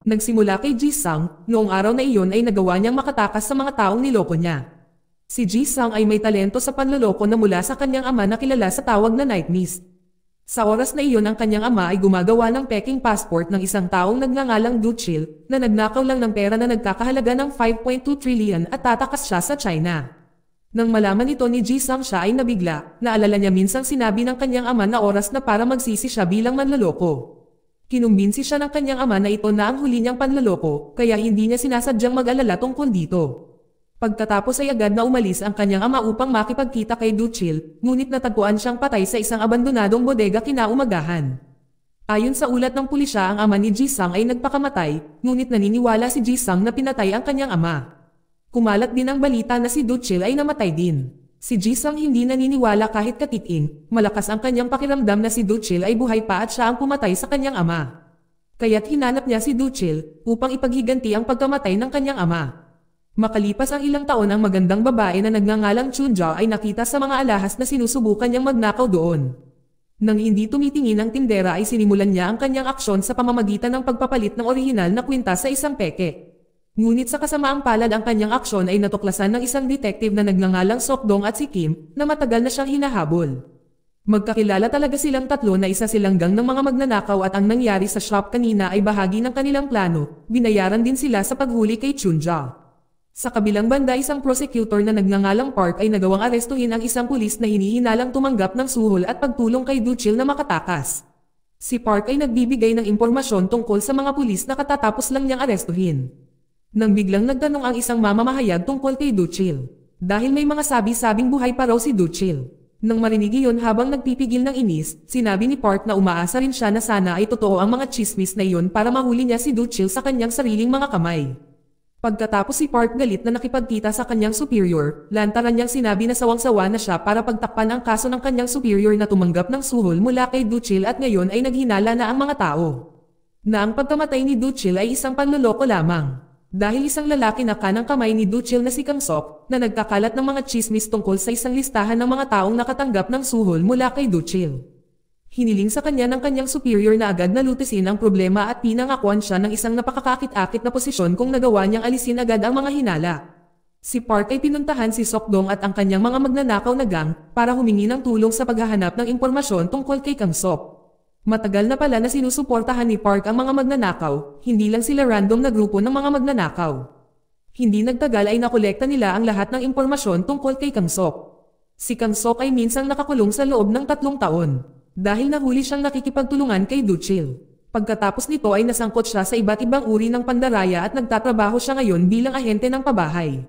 Nagsimula kay Ji-sang, noong araw na iyon ay nagawa niyang makatakas sa mga taong niloko niya. Si Ji-sang ay may talento sa panloloko na mula sa kanyang ama na kilala sa tawag na Night Mist. Sa oras na iyon ang kanyang ama ay gumagawa ng peking passport ng isang taong nagngangalang Du Chil, na nagnakaw lang ng pera na nagkakahalaga ng 5.2 trillion at tatakas siya sa China. Nang malaman ito ni Ji-sang siya ay nabigla, naalala niya minsang sinabi ng kanyang ama na oras na para magsisi siya bilang manloloko. Kinumbinsi siya ng kanyang ama na ito na ang huli niyang panloloko, kaya hindi niya sinasadyang mag-alala tungkol dito. Pagkatapos ay agad na umalis ang kanyang ama upang makipagkita kay Du Chil, ngunit natagpuan siyang patay sa isang abandonadong bodega kinaumagahan. Ayon sa ulat ng pulisya ang ama ni Ji-sang ay nagpakamatay, ngunit naniniwala si Ji-sang na pinatay ang kanyang ama. Kumalat din ang balita na si Du Chil ay namatay din. Si Ji-sang hindi naniniwala kahit katiting, malakas ang kanyang pakiramdam na si Du Chil ay buhay pa at siya ang pumatay sa kanyang ama. Kaya't hinanap niya si Du Chil upang ipaghiganti ang pagkamatay ng kanyang ama. Makalipas ang ilang taon ang magandang babae na nagngangalang Chunja ay nakita sa mga alahas na sinusubukan niyang magnakaw doon. Nang hindi tumitingin ang tindera ay sinimulan niya ang kanyang aksyon sa pamamagitan ng pagpapalit ng orihinal na kwintas sa isang peke. Ngunit sa kasamaang palad ang kanyang aksyon ay natuklasan ng isang detective na nagngangalang Sok-dong at si Kim, na matagal na siyang hinahabol. Magkakilala talaga silang tatlo na isa silang gang ng mga magnanakaw at ang nangyari sa shop kanina ay bahagi ng kanilang plano, binayaran din sila sa paghuli kay Chunja. Sa kabilang banda isang prosecutor na nagngangalang Park ay nagawang arestuhin ang isang pulis na hinihinalang tumanggap ng suhol at pagtulong kay Du Chil na makatakas. Si Park ay nagbibigay ng impormasyon tungkol sa mga pulis na katatapos lang niyang arestuhin. Nang biglang nagtanong ang isang mamamahayag tungkol kay Du Chil. Dahil may mga sabi-sabing buhay pa raw si Du Chil. Nang marinig iyon habang nagpipigil ng inis, sinabi ni Park na umaasa rin siya na sana ay totoo ang mga chismis na iyon para mahuli niya si Du Chil sa kanyang sariling mga kamay. Pagkatapos si Park galit na nakipagkita sa kanyang superior, lantaran niyang sinabi na sawang-sawa na siya para pagtakpan ang kaso ng kanyang superior na tumanggap ng suhol mula kay Du Chil at ngayon ay naghinala na ang mga tao. Na ang pagkamatay ni Du Chil ay isang panloloko lamang. Dahil isang lalaki na kanang kamay ni Du Chil na si Kang Sok, na nagkakalat ng mga chismis tungkol sa isang listahan ng mga taong nakatanggap ng suhol mula kay Du Chil. Hiniling sa kanya ng kanyang superior na agad na lutisin ang problema at pinangakuan siya ng isang napakakakit-akit na posisyon kung nagawa niyang alisin agad ang mga hinala. Si Park ay pinuntahan si Sok-dong at ang kanyang mga magnanakaw na gang para humingi ng tulong sa paghahanap ng impormasyon tungkol kay Kang Sok. Matagal na pala na sinusuportahan ni Park ang mga magnanakaw, hindi lang sila random na grupo ng mga magnanakaw. Hindi nagtagal ay nakolekta nila ang lahat ng impormasyon tungkol kay Kang Sok. Si Kang Sok ay minsang nakakulong sa loob ng 3 taon, dahil nahuli siyang nakikipagtulungan kay Du Chil. Pagkatapos nito ay nasangkot siya sa iba't ibang uri ng pandaraya at nagtatrabaho siya ngayon bilang ahente ng pabahay.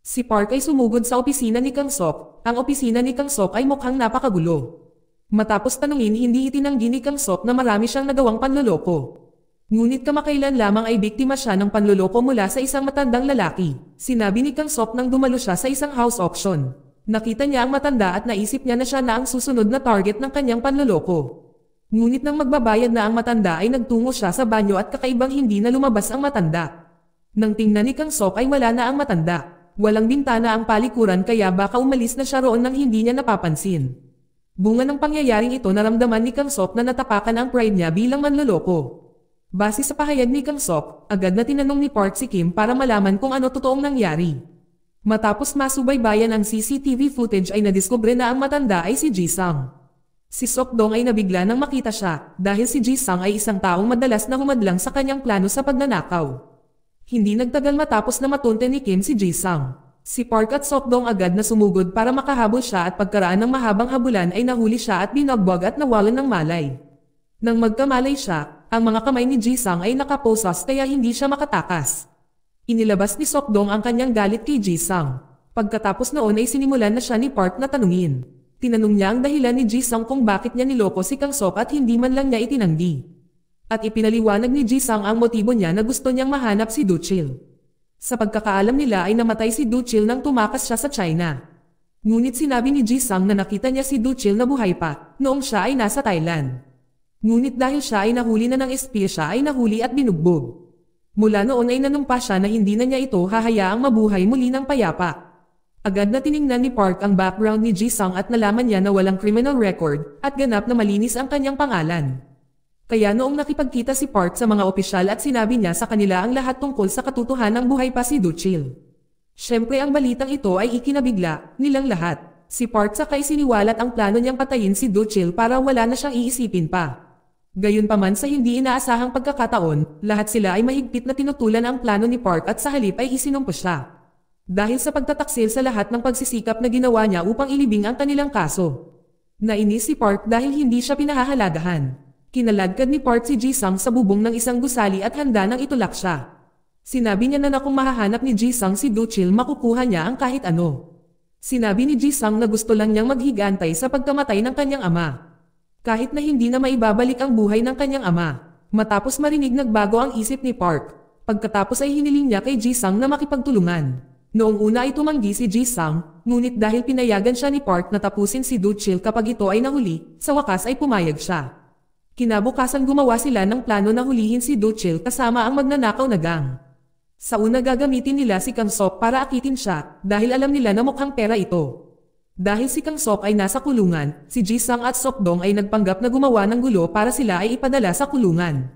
Si Park ay sumugod sa opisina ni Kang Sok, ang opisina ni Kang Sok ay mukhang napakagulo. Matapos tanungin hindi itinanggi ni Kang Sok na marami siyang nagawang panloloko. Ngunit kamakailan lamang ay biktima siya ng panloloko mula sa isang matandang lalaki. Sinabi ni Kang Sok nang dumalo siya sa isang house auction. Nakita niya ang matanda at naisip niya na siya na ang susunod na target ng kanyang panloloko. Ngunit nang magbabayad na ang matanda ay nagtungo siya sa banyo at kakaibang hindi na lumabas ang matanda. Nang tingnan ni Kang Sok ay wala na ang matanda. Walang bintana ang palikuran kaya baka umalis na siya roon nang hindi niya napapansin. Bunga ng pangyayaring ito naramdaman ni Kang Sok na natapakan ang pride niya bilang manloloko. Base sa pahayag ni Kang Sok, agad na tinanong ni Park si Kim para malaman kung ano totoong nangyari. Matapos masubaybayan ang CCTV footage ay nadiskubre na ang matanda ay si Ji-sang. Si Sok-dong ay nabigla nang makita siya dahil si Ji-sang ay isang taong madalas na humadlang sa kanyang plano sa pagnanakaw. Hindi nagtagal matapos na matunte ni Kim si Ji-sang. Si Park at Sok-dong agad na sumugod para makahabol siya at pagkaraan ng mahabang habulan ay nahuli siya at binagbag at nawalan ng malay. Nang magkamalay siya, ang mga kamay ni Ji-sang ay nakaposas kaya hindi siya makatakas. Inilabas ni Sok-dong ang kanyang galit kay Ji-sang. Pagkatapos noon ay sinimulan na siya ni Park na tanungin. Tinanong niya ang dahilan ni Ji-sang kung bakit niya niloko si Kang Sok at hindi man lang niya itinanggi. At ipinaliwanag ni Ji-sang ang motibo niya na gusto niyang mahanap si Du Chil. Sa pagkakaalam nila ay namatay si Du Chil nang tumakas siya sa China. Ngunit sinabi ni Ji-sang na nakita niya si Du Chil na buhay pa, noong siya ay nasa Thailand. Ngunit dahil siya ay nahuli na ng espiya siya ay nahuli at binugbog. Mula noon ay nanumpa siya na hindi na niya ito hahayaang mabuhay muli ng payapa. Agad na tiningnan ni Park ang background ni Ji-sang at nalaman niya na walang criminal record at ganap na malinis ang kanyang pangalan. Kaya noong nakipagkita si Park sa mga opisyal at sinabi niya sa kanila ang lahat tungkol sa katotohanang buhay pa si Duchil. Siyempre ang balitang ito ay ikinabigla nilang lahat. Si Park sakay siniwalat ang plano niyang patayin si Duchil para wala na siyang iisipin pa. Gayunpaman sa hindi inaasahang pagkakataon, lahat sila ay mahigpit na tinutulan ang plano ni Park at sa halip ay isinumpo siya. Dahil sa pagtataksil sa lahat ng pagsisikap na ginawa niya upang ilibing ang kanilang kaso. Nainis si Park dahil hindi siya pinahahalagahan. Kinaladkad ni Park si Jisung sa bubong ng isang gusali at handa nang itulak siya. Sinabi niya na kung mahahanap ni Jisung si Duchil makukuha niya ang kahit ano. Sinabi ni Jisung na gusto lang niyang maghigantay sa pagkamatay ng kanyang ama. Kahit na hindi na maibabalik ang buhay ng kanyang ama. Matapos marinig nagbago ang isip ni Park. Pagkatapos ay hiniling niya kay Jisung na makipagtulungan. Noong una ay tumanggi si Jisung, ngunit dahil pinayagan siya ni Park na tapusin si Duchil kapag ito ay nahuli, sa wakas ay pumayag siya. Kinabukasan gumawa sila ng plano na hulihin si Duchil kasama ang magnanakaw na gang. Sa una gagamitin nila si Kang Sok para akitin siya dahil alam nila na mukhang pera ito. Dahil si Kang Sok ay nasa kulungan, si Jisung at Sokdong ay nagpanggap na gumawa ng gulo para sila ay ipadala sa kulungan.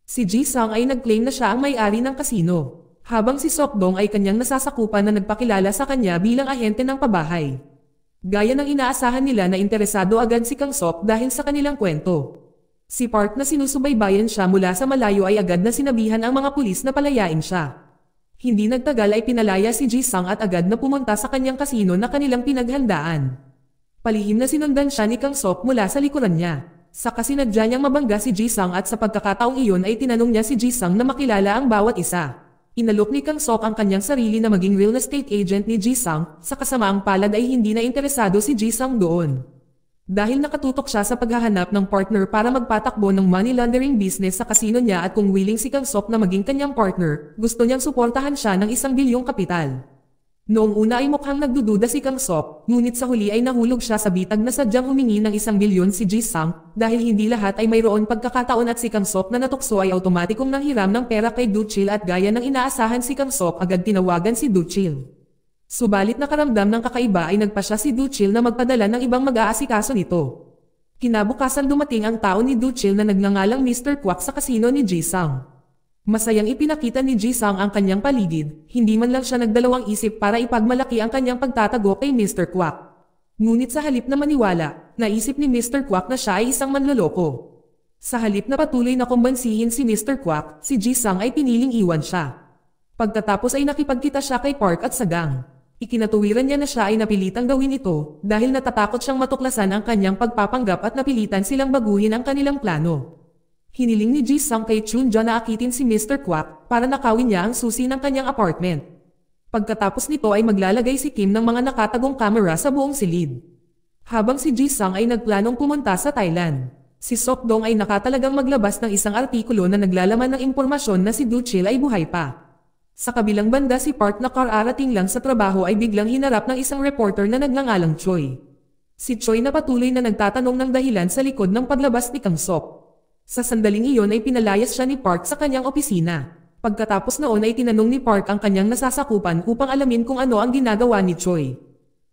Si Jisung ay nag-claim na siya ang may-ari ng kasino, habang si Sokdong ay kanyang nasasakupan na nagpakilala sa kanya bilang ahente ng pabahay. Gaya ng inaasahan nila na interesado agad si Kang Sok dahil sa kanilang kwento. Si Park na sinusubaybayan siya mula sa malayo ay agad na sinabihan ang mga pulis na palayain siya. Hindi nagtagal ay pinalaya si Jisung at agad na pumunta sa kanyang kasino na kanilang pinaghandaan. Palihim na sinundan siya ni Kang Sok mula sa likuran niya. Saka sinadya niyang mabangga si Jisung at sa pagkakataong iyon ay tinanong niya si Jisung na makilala ang bawat isa. Inalok ni Kang Sok ang kanyang sarili na maging real estate agent ni Jisung, sa kasamaang palad ay hindi na interesado si Jisung doon. Dahil nakatutok siya sa paghahanap ng partner para magpatakbo ng money laundering business sa kasino niya at kung willing si Kang Sok na maging kanyang partner, gusto niyang suportahan siya ng 1 bilyong kapital. Noong una ay mukhang nagdududa si Kang Sok, ngunit sa huli ay nahulog siya sa bitag na sadyang humingi ng 1 bilyon si Jisung, dahil hindi lahat ay mayroon pagkakataon at si Kang Sok na natukso ay automatikong nanghiram ng pera kay Duchil at gaya ng inaasahan si Kang Sok agad tinawagan si Duchil. Subalit nakaramdam ng kakaiba ay nagpa siya si Duchil na magpadala ng ibang mag-aasikaso nito. Kinabukasan dumating ang tao ni Duchil na nagngangalang Mr. Kwak sa kasino ni Jisung. Masayang ipinakita ni Jisung ang kanyang paligid, hindi man lang siya nagdalawang isip para ipagmalaki ang kanyang pagtatago kay Mr. Kwak. Ngunit sa halip na maniwala, naisip ni Mr. Kwak na siya ay isang manloloko. Sa halip na patuloy na kumbansihin si Mr. Kwak, si Jisung ay piniling iwan siya. Pagkatapos ay nakipagkita siya kay Park at sa gang. Ikinatuwiran niya na siya ay napilitang gawin ito dahil natatakot siyang matuklasan ang kanyang pagpapanggap at napilitan silang baguhin ang kanilang plano. Hiniling ni Jisung kay Chunja na akitin si Mr. Kwak para nakawin niya ang susi ng kanyang apartment. Pagkatapos nito ay maglalagay si Kim ng mga nakatagong kamera sa buong silid. Habang si Jisung ay nagplanong pumunta sa Thailand, si Sokdong ay nakatalagang maglabas ng isang artikulo na naglalaman ng impormasyon na si Duchil ay buhay pa. Sa kabilang banda si Park na kararating lang sa trabaho ay biglang hinarap ng isang reporter na nagngangalang Choi. Si Choi na patuloy na nagtatanong ng dahilan sa likod ng paglabas ni Kang Sok. Sa sandaling iyon ay pinalayas siya ni Park sa kanyang opisina. Pagkatapos noon ay tinanong ni Park ang kanyang nasasakupan upang alamin kung ano ang ginagawa ni Choi.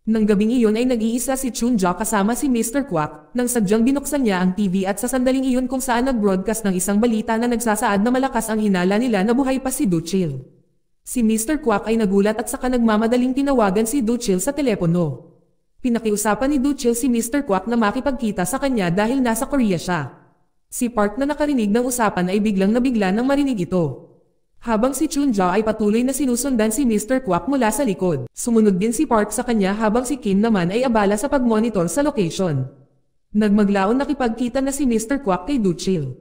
Nang gabing iyon ay nag-iisa si Chunja kasama si Mr. Kwak, nang sadyang binuksan niya ang TV at sa sandaling iyon kung saan nag-broadcast ng isang balita na nagsasaad na malakas ang hinala nila na buhay pa si Duchil. Si Mr. Kwak ay nagulat at saka nagmamadaling tinawagan si Duchil sa telepono. Pinakiusapan ni Duchil si Mr. Kwak na makipagkita sa kanya dahil nasa Korea siya. Si Park na nakarinig ng usapan ay biglang nabigla nang marinig ito. Habang si Chunja ay patuloy na sinusundan si Mr. Kwak mula sa likod. Sumunod din si Park sa kanya habang si Kim naman ay abala sa pagmonitor sa location. Nagmaglaon nakipagkita na si Mr. Kwak kay Duchil.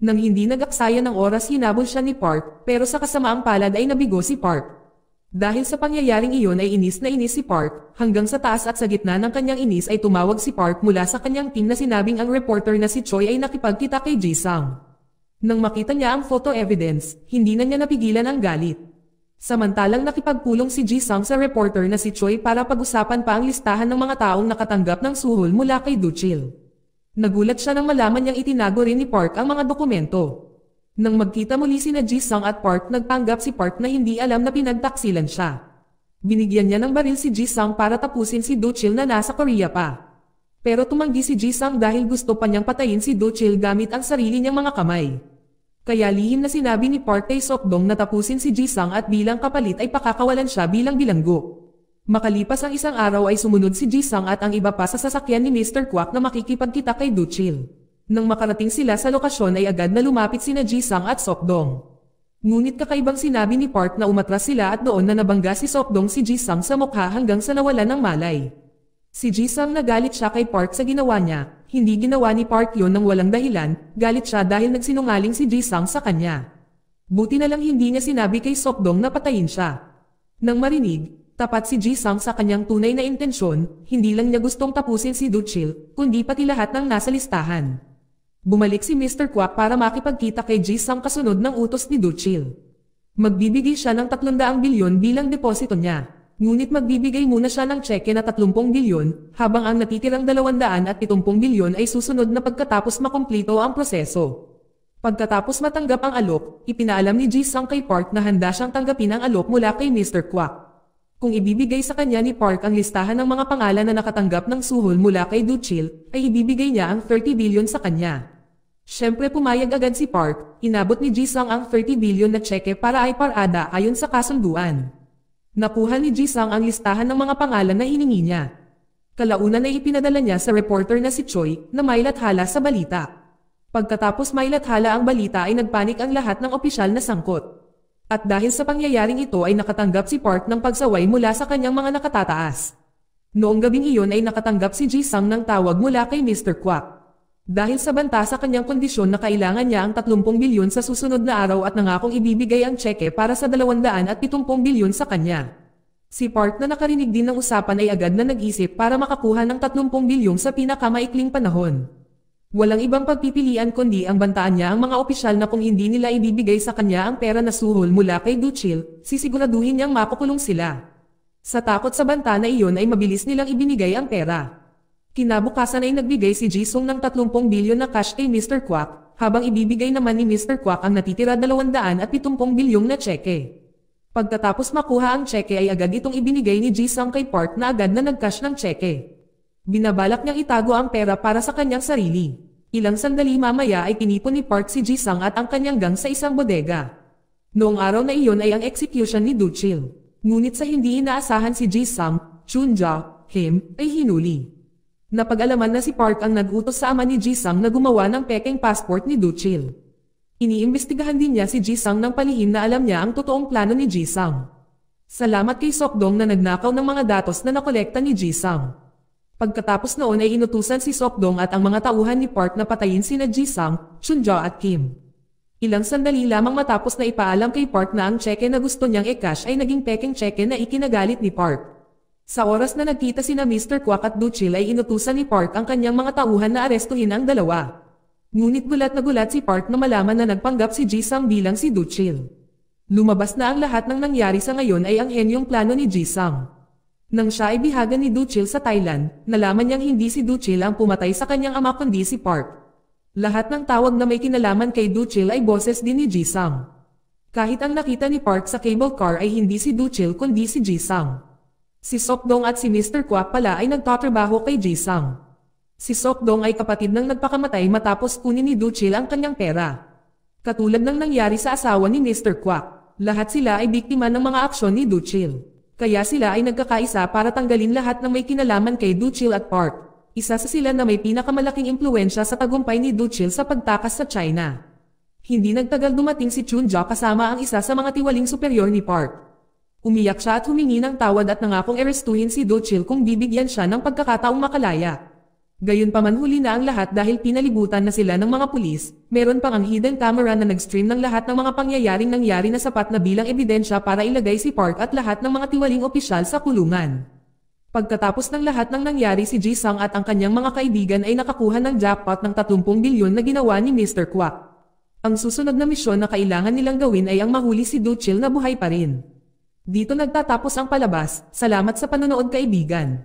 Nang hindi nag-aksaya ng oras hinabol siya ni Park, pero sa kasamaang palad ay nabigo si Park. Dahil sa pangyayaring iyon ay inis na inis si Park, hanggang sa taas at sa gitna ng kanyang inis ay tumawag si Park mula sa kanyang team na sinabing ang reporter na si Choi ay nakipagkita kay Jisung. Nang makita niya ang photo evidence, hindi na niya napigilan ang galit. Samantalang nakipagpulong si Jisung sa reporter na si Choi para pag-usapan pa ang listahan ng mga taong nakatanggap ng suhol mula kay Duchil. Nagulat siya nang malaman niyang itinago rin ni Park ang mga dokumento. Nang magkita muli sina Jisung at Park, nagpanggap si Park na hindi alam na pinagtaksilan siya. Binigyan niya ng baril si Jisung para tapusin si Duchil na nasa Korea pa. Pero tumanggi si Jisang dahil gusto pa niyang patayin si Do-chil gamit ang sarili niyang mga kamay. Kaya lihim na sinabi ni Park kay Sok-dong na tapusin si Jisang at bilang kapalit ay pakakawalan siya bilang bilanggo. Makalipas ang isang araw ay sumunod si Jisang at ang iba pa sa sasakyan ni Mr. Kwak na makikipagkita kay Do-chil. Nang makarating sila sa lokasyon ay agad na lumapit sina Jisang at Sok-dong. Ngunit kakaibang sinabi ni Park na umatras sila at doon na nabangga si Sok-dong si Jisang sa mukha hanggang sa nawalan ng malay. Si Jisang nagalit siya kay Park sa ginawa niya, hindi ginawa ni Park yon ng walang dahilan, galit siya dahil nagsinungaling si Jisang sa kanya. Buti na lang hindi niya sinabi kay Sok-dong na patayin siya. Nang marinig, tapat si Jisang sa kanyang tunay na intensyon, hindi lang niya gustong tapusin si Do-chil, kundi pati lahat ng nasa listahan. Bumalik si Mr. Kwak para makipagkita kay Jisang kasunod ng utos ni Do-chil. Magbibigay siya ng 300 bilyon bilang deposito niya. Ngunit magbibigay muna siya ng tseke na 30 bilyon, habang ang natitirang 270 bilyon ay susunod na pagkatapos makumplito ang proseso. Pagkatapos matanggap ang alok, ipinaalam ni Jisang kay Park na handa siyang tanggapin ang alok mula kay Mr. Kwak. Kung ibibigay sa kanya ni Park ang listahan ng mga pangalan na nakatanggap ng suhol mula kay Do-chil, ay ibibigay niya ang 30 bilyon sa kanya. Siyempre pumayag agad si Park, inabot ni Jisang ang 30 bilyon na tseke para ay parada ayon sa kasunduan. Nakuha ni Jisang ang listahan ng mga pangalan na hiningi niya. Kalaunan ay ipinadala niya sa reporter na si Choi na mailathala sa balita. Pagkatapos mailathala ang balita ay nagpanik ang lahat ng opisyal na sangkot. At dahil sa pangyayaring ito ay nakatanggap si Park ng pagsaway mula sa kanyang mga nakatataas. Noong gabing iyon ay nakatanggap si Jisang ng tawag mula kay Mr. Kwak. Dahil sa banta sa kanyang kondisyon na kailangan niya ang 30 bilyon sa susunod na araw at nangakong ibibigay ang tseke para sa 270 bilyon sa kanya. Si Park na nakarinig din ng usapan ay agad na nag-isip para makakuha ng 30 bilyon sa pinakamaikling panahon. Walang ibang pagpipilian kundi ang bantaan niya ang mga opisyal na kung hindi nila ibibigay sa kanya ang pera na suhol mula kay Do-chil, sisiguraduhin niyang makukulong sila. Sa takot sa banta na iyon ay mabilis nilang ibinigay ang pera. Kinabukasan ay nagbigay si Jisung ng 30 bilyon na cash kay Mr. Kwak, habang ibibigay naman ni Mr. Kwak ang natitira 270 bilyong na tseke. Pagkatapos makuha ang tseke ay agad itong ibinigay ni Jisung kay Park na agad na nag-cash ng tseke. Binabalak niyang itago ang pera para sa kanyang sarili. Ilang sandali mamaya ay tinipon ni Park si Jisung at ang kanyang gang sa isang bodega. Noong araw na iyon ay ang execution ni Do-chil. Ngunit sa hindi inaasahan si Jisung, Chunja, Kim, ay hinuli. Napag-alaman na si Park ang nag-utos sa ama ni Jisung na gumawa ng pekeng passport ni Do-chil. Iniimbestigahan din niya si Jisung ng palihim na alam niya ang totoong plano ni Jisung. Salamat kay Sok-dong na nagnakaw ng mga datos na nakolekta ni Jisung. Pagkatapos noon ay inutusan si Sok-dong at ang mga tauhan ni Park na patayin sina Jisung, Chunja at Kim. Ilang sandali lamang matapos na ipaalam kay Park na ang tseke na gusto niyang i-cash ay naging pekeng tseke na ikinagalit ni Park. Sa oras na nagkita sina Mr. Kwak at Do-chil ay inutusan ni Park ang kanyang mga tauhan na arestuhin ang dalawa. Ngunit gulat na gulat si Park na malaman na nagpanggap si Jisung bilang si Do-chil. Lumabas na ang lahat ng nangyari sa ngayon ay ang henyong plano ni Jisung. Nang siya ay bihagan ni Do-chil sa Thailand, nalaman niyang hindi si Do-chil ang pumatay sa kanyang ama kundi si Park. Lahat ng tawag na may kinalaman kay Do-chil ay boses din ni Jisung. Kahit ang nakita ni Park sa cable car ay hindi si Do-chil kundi si Jisung. Si Sok-dong at si Mr. Kwak pala ay nagtatrabaho kay Jisung. Si Sok-dong ay kapatid ng nagpakamatay matapos kunin ni Do-chil ang kanyang pera. Katulad ng nangyari sa asawa ni Mr. Kwak, lahat sila ay biktima ng mga aksyon ni Do-chil. Kaya sila ay nagkakaisa para tanggalin lahat ng may kinalaman kay Do-chil at Park. Isa sa sila na may pinakamalaking impluwensya sa tagumpay ni Do-chil sa pagtakas sa China. Hindi nagtagal dumating si Chunja kasama ang isa sa mga tiwaling superior ni Park. Umiyak siya at humingi ng tawad at nangakong arestuhin si Do-chil kung bibigyan siya ng pagkakataong makalaya. Gayunpaman huli na ang lahat dahil pinalibutan na sila ng mga pulis, meron pang ang hidden camera na nag-stream ng lahat ng mga pangyayaring nangyari na sapat na bilang ebidensya para ilagay si Park at lahat ng mga tiwaling opisyal sa kulungan. Pagkatapos ng lahat ng nangyari si Jisung at ang kanyang mga kaibigan ay nakakuha ng jackpot ng 30 bilyon na ginawa ni Mr. Kwak. Ang susunod na misyon na kailangan nilang gawin ay ang mahuli si Do-chil na buhay pa rin. Dito nagtatapos ang palabas. Salamat sa panonood kaibigan.